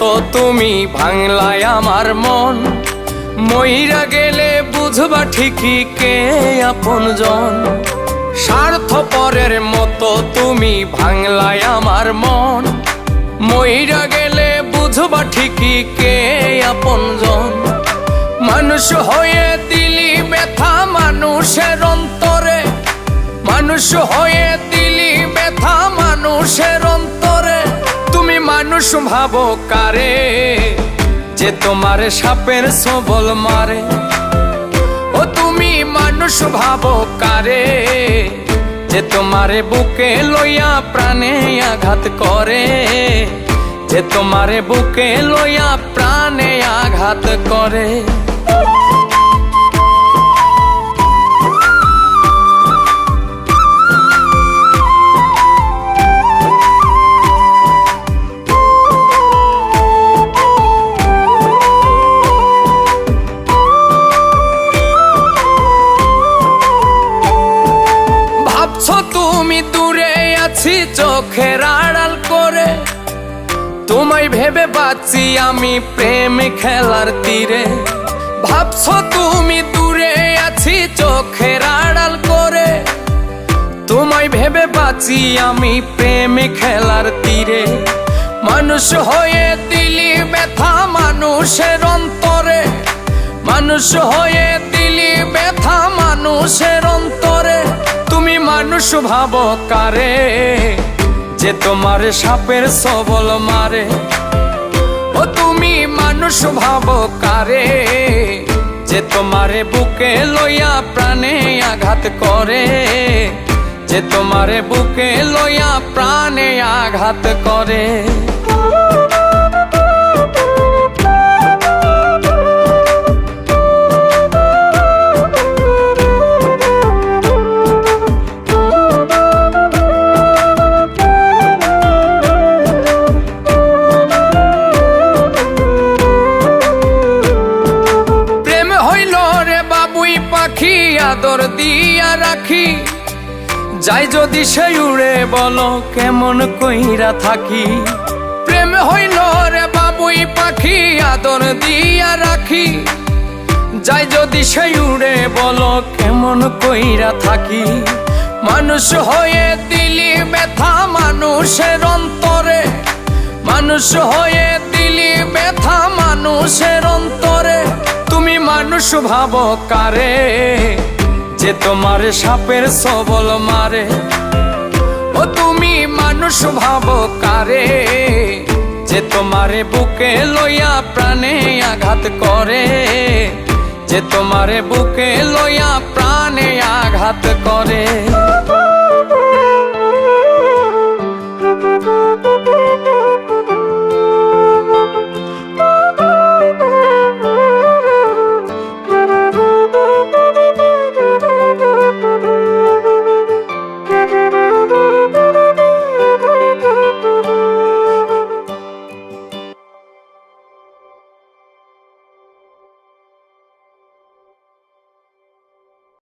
মতো তুমি ভাঙলাই আমার মন। মইরা গেলে বুঝবা ঠিকই কে আপনজন। স্বার্থপরের মতো তুমি ভাঙলাই আমার মন। মইরা গেলে বুঝবা ঠিকই কে আপনজন। মানুষ হয়ে দিলি ব্যথা মানুষের অন্তরে। মানুষ হয়ে দিলি ব্যথা মানুষের অন্তরে। তুমি মানুষ ভাবো কারে, যে তোমার সাপের সবল মারে। ও তুমি মানুষ ভাবো কারে, যে তোমারে বুকে লইয়া প্রাণে আঘাত করে। যে তোমারে বুকে লইয়া প্রাণে আঘাত করে। তুমি দূরে আছি চোখের আড়াল করে। তোমায় ভেবে বাঁচি আমি প্রেম খেলার তীরে। ভাবছো তুমি দূরে আছি চোখের আড়াল করে। তোমায় ভেবে বাঁচি আমি প্রেম খেলার তীরে। মানুষ হয়ে দিলি ব্যথা মানুষের অন্তরে। মানুষ হয়ে দিলি ব্যথা মানুষের অন্তরে। তুমি মানুষ ভাবো কারে, যে তোমার সাপের সবল মারে। ও তুমি মানুষ ভাবো কারে, যে তোমারে বুকে লইয়া প্রাণে আঘাত করে। যে তোমারে বুকে লইয়া প্রাণে আঘাত করে। পাখি আদর দিয়া রাখি, যাই যদি সে উড়ে বলো কেমন কইরা থাকি। প্রেম হইল রে বাবুই পাখি আদর দিয়া রাখি, যাই যদি সে উড়ে বলো কেমন কইরা থাকি। মানুষ হয়ে দিলি ব্যথা মানুষের অন্তরে। মানুষ হয়ে দিলি ব্যথা মানুষের অন্তরে। তুমি মানুষ ভাবো কারে, যে তোমার সাপের সবল মারে। ও তুমি মানুষ ভাবো কারে, যে তোমারে বুকে লইয়া প্রাণে আঘাত করে। যে তোমারে বুকে লইয়া প্রাণে আঘাত করে।